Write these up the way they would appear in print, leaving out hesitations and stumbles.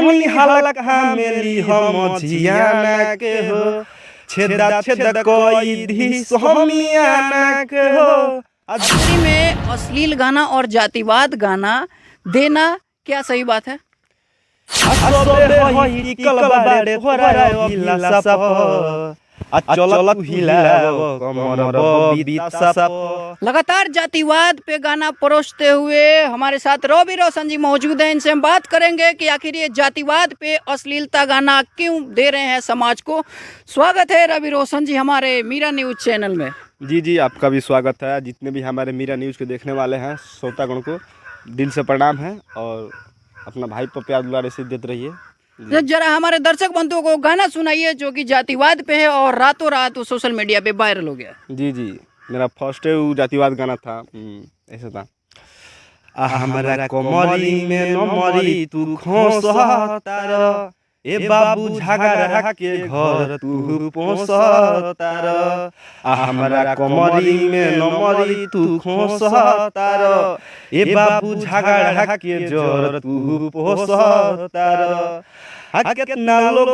जहनी हालक मेली हम जियाना के हो छेदा छेदा कोई धी सोमियाना के हो। भोजपुरी में अश्लील गाना और जातिवाद गाना देना क्या सही बात है? लगातार जातिवाद पे गाना परोसते हुए हमारे साथ रवि रोशन जी मौजूद हैं। इनसे हम बात करेंगे कि आखिर ये जातिवाद पे अश्लीलता गाना क्यों दे रहे हैं समाज को। स्वागत है रवि रोशन जी हमारे मीरा न्यूज चैनल में। जी आपका भी स्वागत है। जितने भी हमारे मीरा न्यूज़ को देखने वाले हैं श्रोतागण को दिल से प्रणाम है और अपना भाई पर प्यार दुलार ऐसे देते रहिए। जरा हमारे दर्शक बंधुओं को गाना सुनाइए जो कि जातिवाद पे है और रातों रात वो सोशल मीडिया पे वायरल हो गया। जी मेरा फर्स्ट जातिवाद गाना था, ऐसा था। हमारा कोमरी में नमरी तू खोसतार ए बाबू झगड़ा के घर तू पोसतार। हमारा कोमरी में नमरी तू खोसतार ए बाबू झगड़ा के जर तू पोसतार। कितना लोग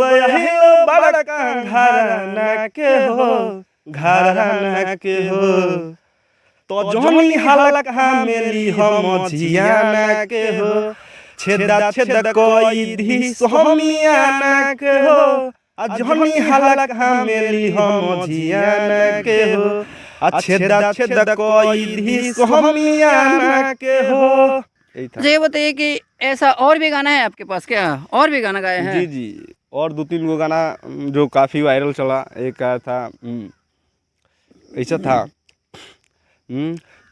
बड़का घराना के हो घराना के हो तो जहनी हालक मेली हम जियाना के हो छेदा छेदा कोई धी सोमियाना के हो। जहनी हालक मेली हम जियाना के हो छेदा छेदा कोई धी सोमियाना के हो। ये बताइए कि ऐसा और भी गाना है आपके पास क्या? और भी गाना गाए हैं? जी और 2-3 गो गाना जो काफ़ी वायरल चला। एक आया था ऐसा था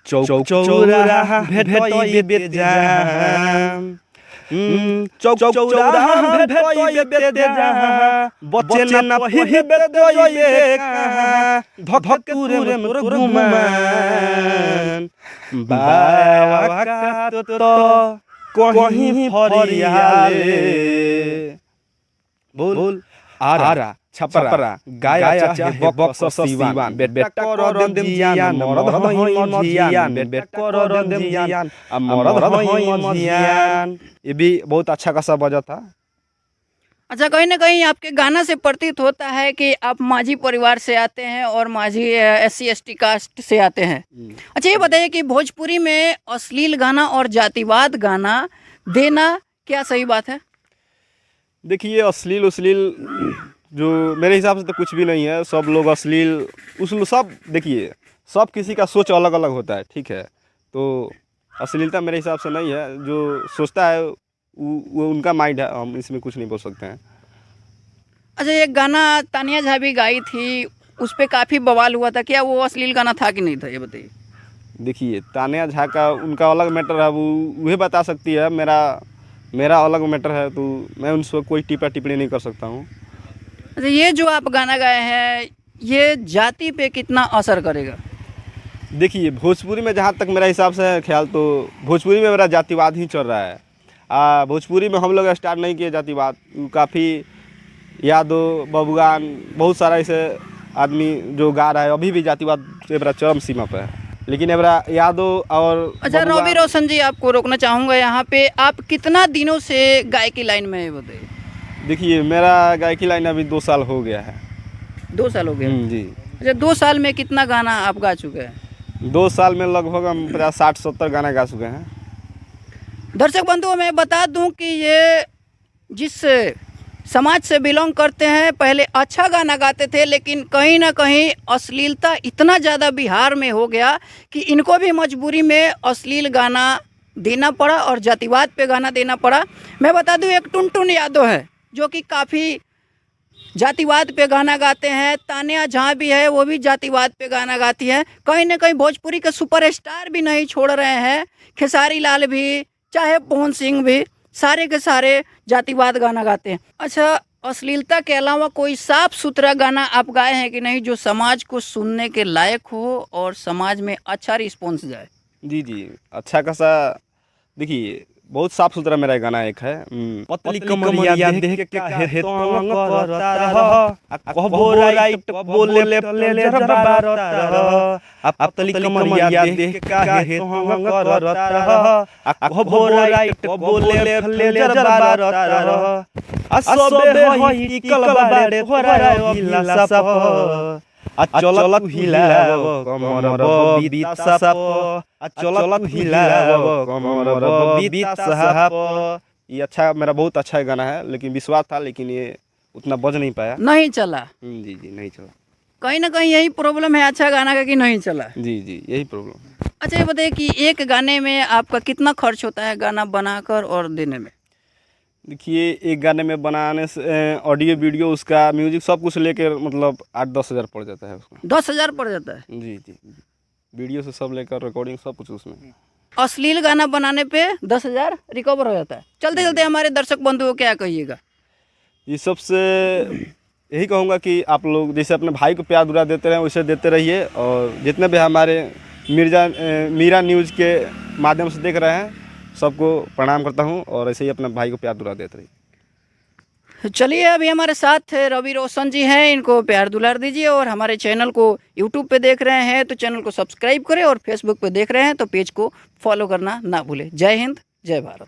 चौक चौराहा भेटोई बेजाम चौक चौराहा भेटोई बेजाम बच्चे ना फिर बेटोई धक धक पूरे मोर गुमान बावा का तो कहीं फरियाले बोल आरा छपरा गाया चाहे बक्स सीवान बेटा रदम जियान मरद होई मजियान बेटा रदम जियान मरद होई मजियान। ये भी बहुत अच्छा खासा बजा था। अच्छा, कहीं ना कहीं आपके गाना से प्रतीत होता है कि आप माझी परिवार से आते हैं और माझी SC ST कास्ट से आते हैं। अच्छा, ये बताइए कि भोजपुरी में अश्लील गाना और जातिवाद गाना देना क्या सही बात है? देखिए अश्लील जो मेरे हिसाब से तो कुछ भी नहीं है। सब लोग अश्लील सब देखिए सब किसी का सोच अलग अलग होता है, ठीक है। तो अश्लीलता मेरे हिसाब से नहीं है। जो सोचता है वो उनका माइंड है, हम इसमें कुछ नहीं बोल सकते हैं। अच्छा, एक गाना तानिया झा भी गाई थी, उस पर काफ़ी बवाल हुआ था, क्या वो अश्लील गाना था कि नहीं था, ये बताइए। देखिए तानिया झा का उनका अलग मैटर है, वह बता सकती है। मेरा अलग मैटर है, तो मैं उनसे कोई टिप्पणी नहीं कर सकता हूँ। अच्छा, ये जो आप गाना गाए हैं ये जाति पे कितना असर करेगा? देखिए भोजपुरी में जहाँ तक मेरा हिसाब से ख्याल, तो भोजपुरी में मेरा जातिवाद ही चल रहा है। भोजपुरी में हम लोग स्टार्ट नहीं किए जातिवाद। काफ़ी यादव बबुआन बहुत सारा ऐसे आदमी जो गा रहा है, अभी भी जातिवाद से मेरा चरम सीमा पर है। लेकिन मेरा यादव और अच्छा रवि रोशन जी, आपको रोकना चाहूँगा यहाँ पे। आप कितना दिनों से गायकी लाइन में है बताइए? देखिए मेरा गायकी लाइन अभी 2 साल हो गया है। 2 साल हो गया? जी। अच्छा, 2 साल में कितना गाना आप गा चुके हैं? 2 साल में लगभग हम 50-60-70 गाना गा चुके हैं। दर्शक बंधुओं मैं बता दूं कि ये जिस समाज से बिलोंग करते हैं, पहले अच्छा गाना गाते थे, लेकिन कहीं ना कहीं अश्लीलता इतना ज़्यादा बिहार में हो गया कि इनको भी मजबूरी में अश्लील गाना देना पड़ा और जातिवाद पे गाना देना पड़ा। मैं बता दूं एक टुनटुन यादव है जो कि काफ़ी जातिवाद पे गाना गाते हैं। तानिया झा भी है, वो भी जातिवाद पे गाना गाती है। कहीं ना कहीं भोजपुरी के सुपरस्टार भी नहीं छोड़ रहे हैं। खेसारी लाल भी, चाहे पवन सिंह भी, सारे के सारे जातिवाद गाना गाते हैं। अच्छा, अश्लीलता के अलावा कोई साफ सुथरा गाना आप गाए हैं कि नहीं जो समाज को सुनने के लायक हो और समाज में अच्छा रिस्पॉन्स जाए? जी अच्छा खासा। देखिए बहुत साफ सुथरा मेरा गाना एक है। पतली कमरिया देख के काहे तंग करता रह, कहबो राइट बोले लेफ्ट लेजर बारता रह। पतली कमरिया देख के काहे तंग करता रह, कहबो राइट बोले लेफ्ट लेजर बारता रह। सबे होई टिकल बाड़े तोरा अभिला सप, चल तू हिलाव कमर बबीता साप, चल तू हिलाव कमर बबीता साप। ये अच्छा, मेरा बहुत अच्छा गाना है, लेकिन विश्वास था, लेकिन ये उतना बज नहीं पाया। नहीं चला। जी जी, नहीं चला। कहीं ना कहीं यही प्रॉब्लम है अच्छा गाना का कि नहीं चला। जी जी, यही प्रॉब्लम। अच्छा ये बताइए कि एक गाने में आपका कितना खर्च होता है गाना बनाकर और देने में? देखिए, एक गाने में बनाने से ऑडियो वीडियो उसका म्यूजिक सब कुछ लेकर मतलब 8-10 हज़ार पड़ जाता है उसका। 10,000 पड़ जाता है? जी जी, वीडियो से सब लेकर रिकॉर्डिंग सब कुछ उसमें। अश्लील गाना बनाने पे 10,000 रिकवर हो जाता है। चलते चलते हमारे दर्शक बंधुओं क्या कहिएगा? ये सबसे यही कहूँगा कि आप लोग जैसे अपने भाई को प्यार दुलार देते रहे वैसे देते रहिए, और जितने भी हमारे मीरा न्यूज़ के माध्यम से देख रहे हैं सबको प्रणाम करता हूँ, और ऐसे ही अपने भाई को प्यार दुलार देते रहिए। चलिए, अभी हमारे साथ रवि रोशन जी हैं, इनको प्यार दुलार दीजिए। और हमारे चैनल को यूट्यूब पे देख रहे हैं तो चैनल को सब्सक्राइब करें, और फेसबुक पे देख रहे हैं तो पेज को फॉलो करना ना भूलें। जय हिंद, जय भारत।